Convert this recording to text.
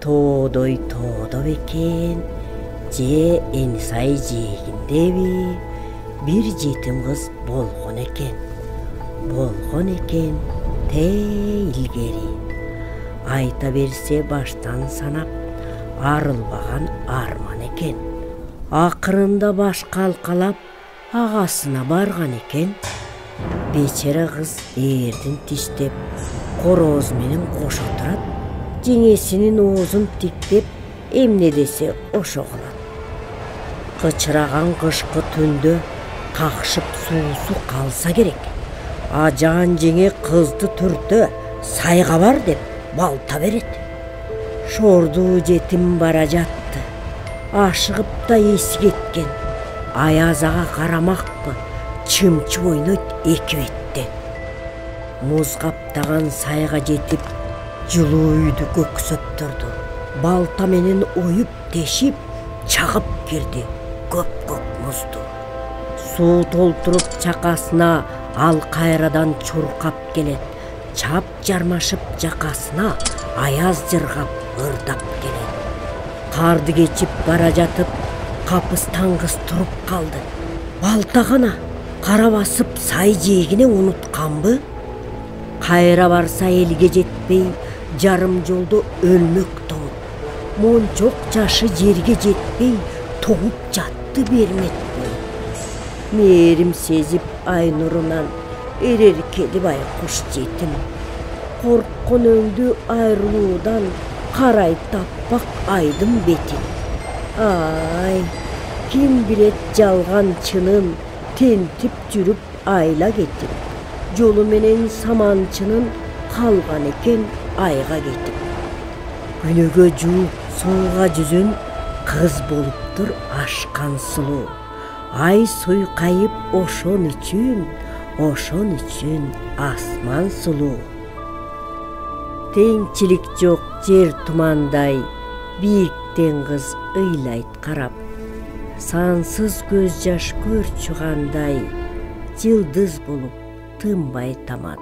тоодой тоодо бекен, же Энисай жээгиндеби бир жетим кыз болгон экен. Те илгери. Айта берсе баштан санап, арылбаган арман экен. Акырында баш калкалап, агасына барган экен. Бечара кыз эрдин тиштеп, короз менен кошо турат, жеңесинин оозун тиктеп, эмне десе ошо кылат. Кычыраган кышкы түндө какшып суусу калса керек. Ажаан жеңе кызды түртө, сайга бар деп балта берет. Шордуу жетим бара жатты. Ашыгып да эси кеткен. Аяз ага карамакпы, чымчы ойнойт эки беттен. Муз каптаган сайга жетип, жылуу үйдү көксөп турду. Балта менен оюп тешип, чагып кирди көк музду. Суу толтуруп чакасына ал кайрадан чуркап келет. Чап жармашып жакасына аяз жыргап ырдап келет. Карды кечип бара жатып, капыстан кыз туруп калды. Балта гана кара басып сай жээгине унутканбы? Кайра барса элге жетпей, жарым жолдо өлмөк тоңуп. Мончок жашы жерге жетпей, тоңуп жатты берметпей. Мээрим сезип ай нурунан эреркели байкуш жетим. Корккон өңдү айрылуудан карай таппак айдын бетин. Ай, ким билет жалган чынын, тентип жүрүп айла кетип. Жолу менен саманчынын калган экен айга кетип. Күнөгө жууп сууга жүзүн кыз болуптур ашкан сулуу. Ай суйкайып ошон үчүн асман сулуу. Теңчилик жок жер тумандай, бийиктен кыз ыйлайт карап. Сансыз көз жаш көрчү кандай, жылдыз болуп тынбай тамат.